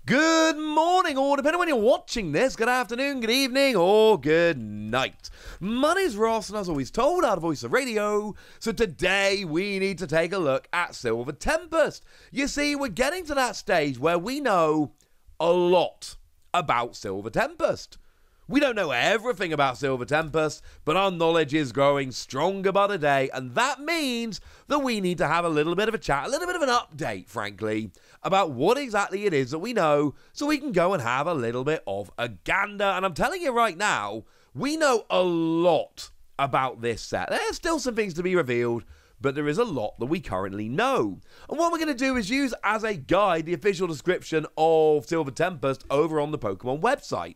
Good morning, or depending on when you're watching this, good afternoon, good evening, or good night. My name's Ross, and as always told, out of Voice of Radio, so today we need to take a look at Silver Tempest. You see, we're getting to that stage where we know a lot about Silver Tempest. We don't know everything about Silver Tempest, but our knowledge is growing stronger by the day, and that means that we need to have a little bit of a chat, a little bit of an update, frankly, about what exactly it is that we know, so we can go and have a little bit of a gander. And I'm telling you right now, we know a lot about this set. There's still some things to be revealed, but there is a lot that we currently know. And what we're going to do is use as a guide the official description of Silver Tempest over on the Pokemon website.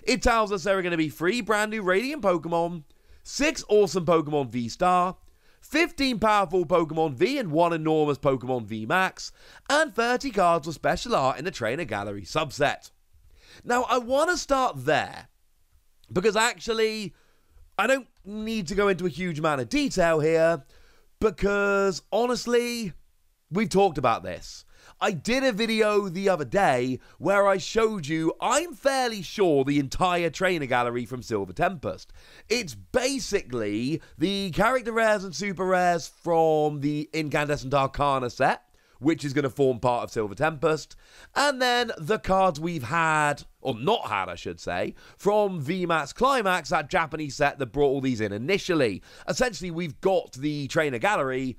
It tells us there are going to be 3 brand new Radiant Pokemon, 6 awesome Pokemon V-Star, 15 powerful Pokemon V and 1 enormous Pokemon V-Max, and 30 cards with special art in the Trainer Gallery subset. Now, I want to start there, because actually, I don't need to go into a huge amount of detail here, because honestly, we've talked about this. I did a video the other day where I showed you, I'm fairly sure, the entire trainer gallery from Silver Tempest. It's basically the character rares and super rares from the Incandescent Arcana set, which is going to form part of Silver Tempest, and then the cards we've had, or not had I should say, from VMAX Climax, that Japanese set that brought all these in initially. Essentially, we've got the trainer gallery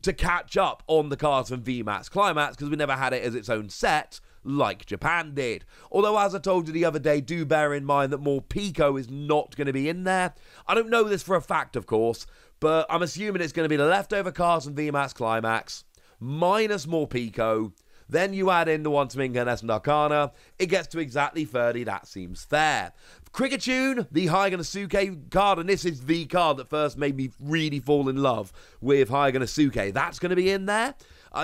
to catch up on the cards from VMAX Climax, because we never had it as its own set, like Japan did. Although, as I told you the other day, do bear in mind that Morpeko is not going to be in there. I don't know this for a fact, of course, but I'm assuming it's going to be the leftover cards from VMAX Climax, minus Morpeko. Then you add in the one from Incandescent Arcana, it gets to exactly 30, that seems fair. Kricketune, the Hyganasuke card, and this is the card that first made me really fall in love with Hyganasuke. That's going to be in there.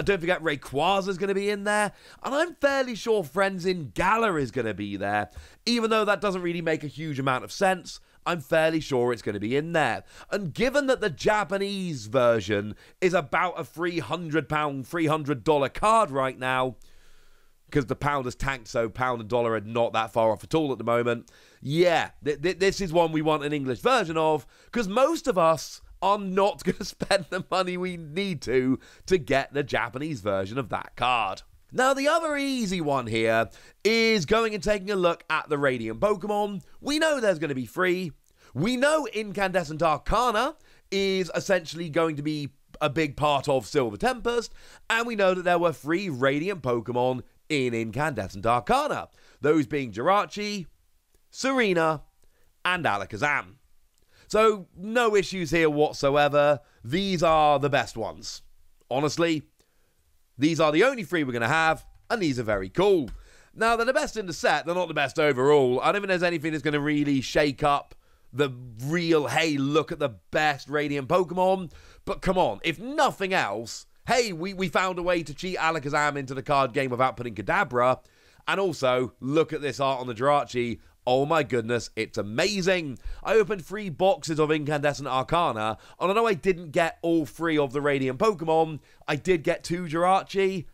Don't forget Rayquaza's going to be in there. And I'm fairly sure Friends in Galar is going to be there. Even though that doesn't really make a huge amount of sense, I'm fairly sure it's going to be in there. And given that the Japanese version is about a £300, $300 card right now, because the pound has tanked, so pound and dollar are not that far off at all at the moment. Yeah, this is one we want an English version of, because most of us are not going to spend the money we need to get the Japanese version of that card. Now, the other easy one here is going and taking a look at the Radiant Pokemon. We know there's going to be 3. We know Incandescent Arcana is essentially going to be a big part of Silver Tempest, and we know that there were 3 Radiant Pokemon in Incandescent Arcana, those being Jirachi, Serena, and Alakazam. So, no issues here whatsoever. These are the best ones. Honestly, these are the only 3 we're going to have, and these are very cool. Now, they're the best in the set, they're not the best overall. I don't think there's anything that's going to really shake up the real, hey, look at the best Radiant Pokemon. But come on, if nothing else, hey, we found a way to cheat Alakazam into the card game without putting Kadabra. And also, look at this art on the Jirachi. Oh my goodness, it's amazing. I opened 3 boxes of Incandescent Arcana, and I know I didn't get all 3 of the Radiant Pokemon. I did get 2 Jirachi.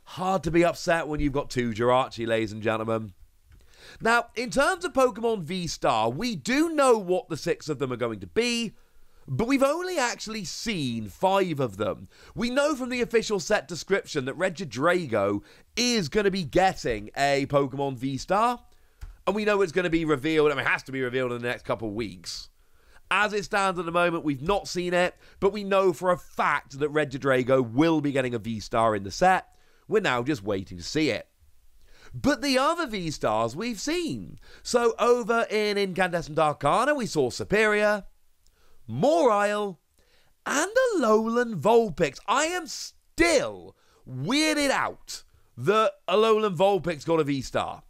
Hard to be upset when you've got 2 Jirachi, ladies and gentlemen. Now, in terms of Pokemon V-Star, we do know what the 6 of them are going to be, but we've only actually seen 5 of them. We know from the official set description that Regidrago is going to be getting a Pokemon V-Star, and we know it's going to be revealed, I mean, it has to be revealed in the next couple of weeks. As it stands at the moment, we've not seen it, but we know for a fact that Regidrago will be getting a V-Star in the set. We're now just waiting to see it. But the other V-Stars we've seen. So over in Incandescent Arcana, we saw Superior, Morile, and a Alolan Vulpix. I am still weirded out that Alolan Vulpix got a V-Star.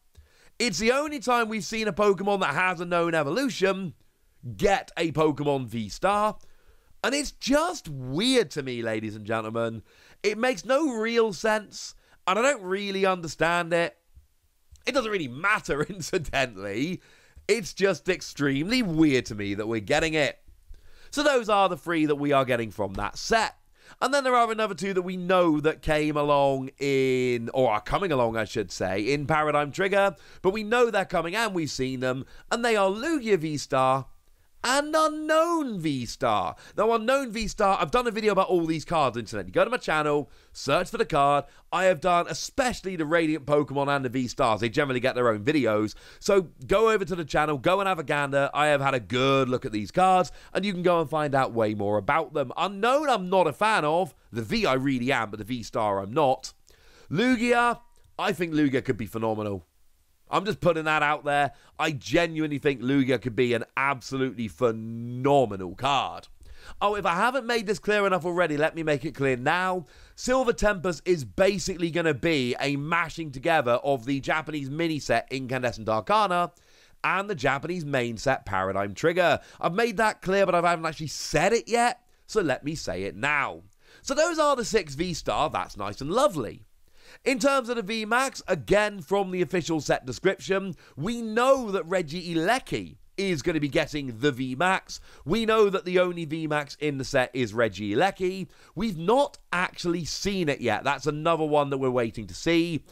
It's the only time we've seen a Pokemon that has a known evolution get a Pokemon V-Star. And it's just weird to me, ladies and gentlemen. It makes no real sense, and I don't really understand it. It doesn't really matter, incidentally. It's just extremely weird to me that we're getting it. So those are the 3 that we are getting from that set. And then there are another two that we know that came along in, or are coming along, I should say, in Paradigm Trigger. But we know they're coming and we've seen them. And they are Lugia V-Star and Unknown V-Star. Now, Unknown V-Star, I've done a video about all these cards on the internet. You go to my channel, search for the card. I have done especially the Radiant Pokemon and the V-Stars. They generally get their own videos. So go over to the channel, go and have a gander. I have had a good look at these cards, and you can go and find out way more about them. Unknown, I'm not a fan of. The V I really am, but the V-Star I'm not. Lugia, I think Lugia could be phenomenal. I'm just putting that out there. I genuinely think Lugia could be an absolutely phenomenal card. Oh, if I haven't made this clear enough already, let me make it clear now. Silver Tempest is basically going to be a mashing together of the Japanese mini set Incandescent Arcana and the Japanese main set Paradigm Trigger. I've made that clear, but I haven't actually said it yet, so let me say it now. So those are the 6 V-Star. That's nice and lovely. In terms of the VMAX, again from the official set description, we know that Regieleki is going to be getting the VMAX. We know that the only VMAX in the set is Regieleki. We've not actually seen it yet. That's another one that we're waiting to see.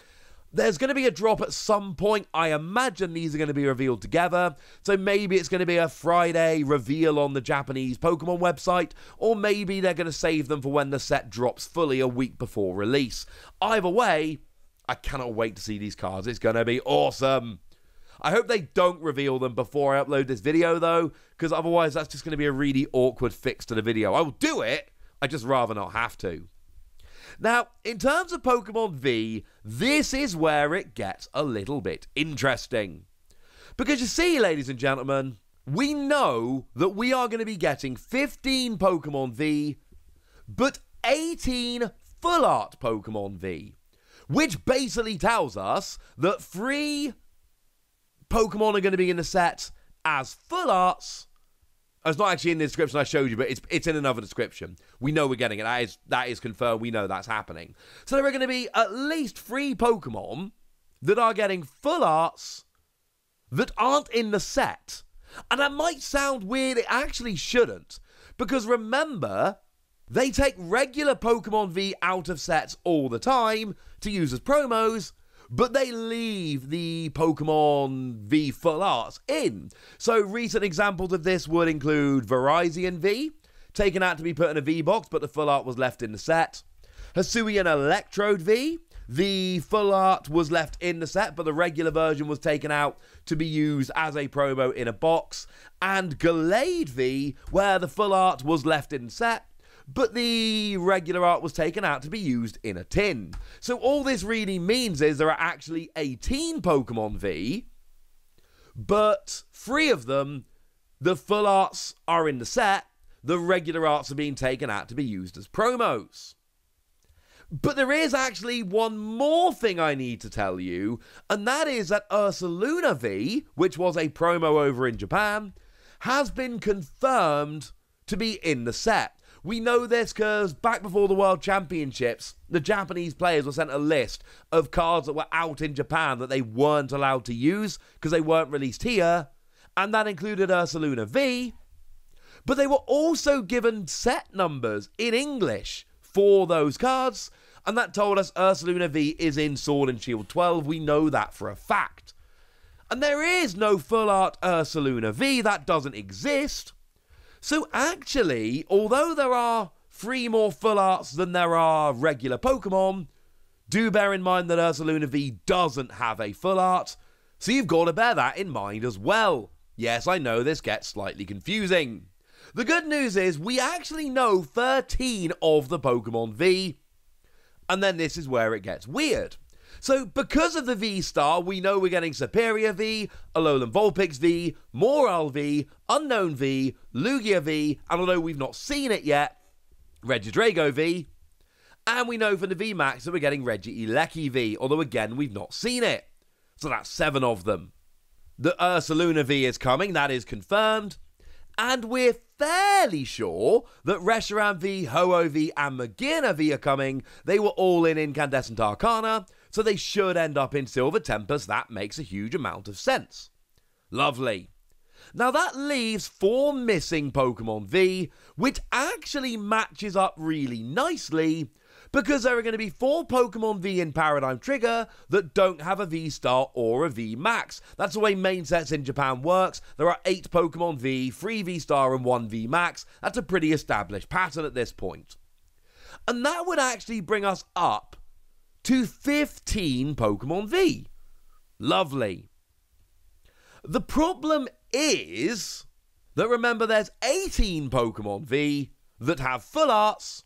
There's going to be a drop at some point. I imagine these are going to be revealed together. So maybe it's going to be a Friday reveal on the Japanese Pokemon website, or maybe they're going to save them for when the set drops fully a week before release. Either way, I cannot wait to see these cards. It's going to be awesome. I hope they don't reveal them before I upload this video, though, because otherwise that's just going to be a really awkward fix to the video. I will do it. I'd just rather not have to. Now, in terms of Pokemon V, this is where it gets a little bit interesting. Because you see, ladies and gentlemen, we know that we are going to be getting 15 Pokemon V, but 18 Full Art Pokemon V, which basically tells us that 3 Pokemon are going to be in the set as Full Arts. It's not actually in the description I showed you, but it's in another description. We know we're getting it. That is confirmed. We know that's happening. So there are going to be at least 3 Pokemon that are getting Full Arts that aren't in the set. And that might sound weird. It actually shouldn't. Because remember, they take regular Pokemon V out of sets all the time to use as promos, but they leave the Pokemon V Full Arts in. So recent examples of this would include Virizion V, taken out to be put in a V-Box, but the Full Art was left in the set. Hisuian Electrode V, the Full Art was left in the set, but the regular version was taken out to be used as a promo in a box. And Gallade V, where the Full Art was left in the set, but the regular art was taken out to be used in a tin. So all this really means is there are actually 18 Pokemon V, but 3 of them, the Full Arts are in the set, the regular arts are being taken out to be used as promos. But there is actually one more thing I need to tell you, and that is that Ursaluna V, which was a promo over in Japan, has been confirmed to be in the set. We know this because back before the World Championships, the Japanese players were sent a list of cards that were out in Japan that they weren't allowed to use because they weren't released here, and that included Ursaluna V, but they were also given set numbers in English for those cards, and that told us Ursaluna V is in Sword and Shield 12. We know that for a fact. And there is no Full Art Ursaluna V. That doesn't exist. So actually, although there are 3 more Full Arts than there are regular Pokemon, do bear in mind that Ursaluna V doesn't have a Full Art, so you've got to bear that in mind as well. Yes, I know this gets slightly confusing. The good news is we actually know 13 of the Pokemon V, and then this is where it gets weird. So because of the V-Star, we know we're getting Superior V, Alolan Vulpix V, Moral V, Unknown V, Lugia V, and although we've not seen it yet, Regidrago V, and we know from the VMAX that we're getting Regieleki V, although again, we've not seen it. So that's 7 of them. The Ursaluna V is coming, that is confirmed, and we're fairly sure that Reshiram V, Ho-Oh V, and Magearna V are coming. They were all in Incandescent Arcana, so they should end up in Silver Tempest. That makes a huge amount of sense. Lovely. Now that leaves 4 missing Pokemon V, which actually matches up really nicely, because there are going to be 4 Pokemon V in Paradigm Trigger that don't have a V-Star or a V-Max. That's the way main sets in Japan works. There are 8 Pokemon V, 3 V-Star and 1 V-Max. That's a pretty established pattern at this point. And that would actually bring us up to 15 Pokemon V. Lovely. The problem is that, remember, there's 18 Pokemon V that have full arts,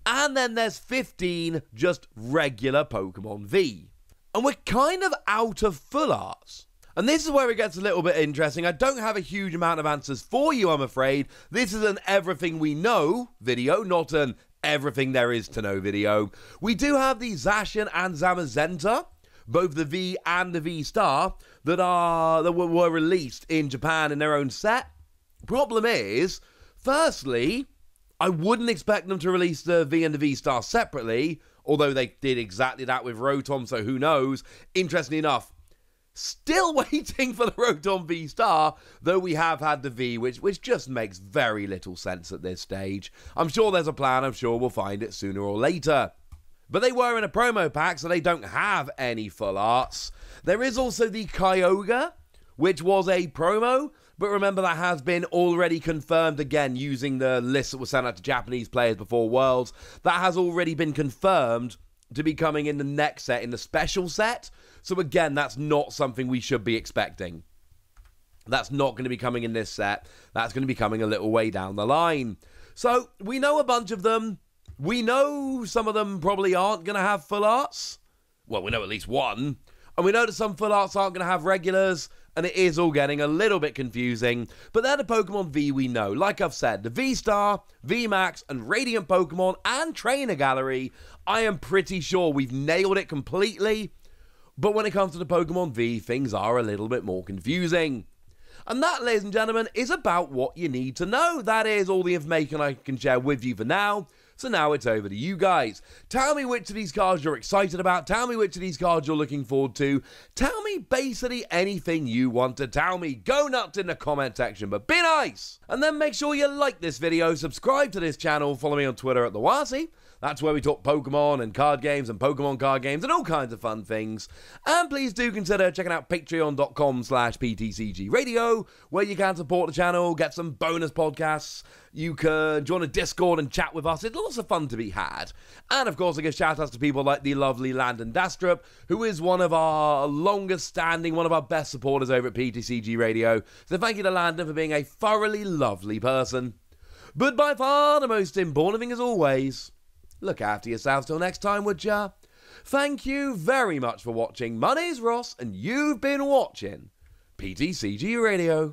and then there's 15 just regular Pokemon V. And we're kind of out of full arts. And this is where it gets a little bit interesting. I don't have a huge amount of answers for you, I'm afraid. This is an everything we know video, not an everything there is to know video. We do have the Zacian and Zamazenta, both the V and the V-Star, that were released in Japan in their own set. Problem is, firstly, I wouldn't expect them to release the V and the V-Star separately, although they did exactly that with Rotom, so who knows. Interestingly enough, still waiting for the Rotom V-Star, though we have had the V, which just makes very little sense at this stage. I'm sure there's a plan, I'm sure we'll find it sooner or later. But they were in a promo pack, so they don't have any full arts. There is also the Kyogre, which was a promo, but remember that has been already confirmed again using the list that was sent out to Japanese players before Worlds. That has already been confirmed to be coming in the next set, in the special set. So again, that's not something we should be expecting. That's not going to be coming in this set. That's going to be coming a little way down the line. So we know a bunch of them. We know some of them probably aren't going to have full arts. Well, we know at least one. And we know that some full arts aren't going to have regulars, and it is all getting a little bit confusing. But they're the Pokemon V we know. Like I've said, the V-Star, V-Max, and Radiant Pokemon, and Trainer Gallery, I am pretty sure we've nailed it completely. But when it comes to the Pokemon V, things are a little bit more confusing. And that, ladies and gentlemen, is about what you need to know. That is all the information I can share with you for now. So now it's over to you guys. Tell me which of these cards you're excited about. Tell me which of these cards you're looking forward to. Tell me basically anything you want to tell me. Go nuts in the comment section, but be nice. And then make sure you like this video, subscribe to this channel, follow me on Twitter at TheWasi. That's where we talk Pokemon and card games and Pokemon card games and all kinds of fun things. And please do consider checking out patreon.com/PTCG Radio, where you can support the channel, get some bonus podcasts. You can join a Discord and chat with us. It's lots of fun to be had. And of course, I give shout outs to people like the lovely Landon Dastrup, who is one of our longest standing, one of our best supporters over at PTCG Radio. So thank you to Landon for being a thoroughly lovely person. But by far the most important thing, as always, look after yourselves till next time, would ya? Thank you very much for watching. My name's Ross, and you've been watching PTCG Radio.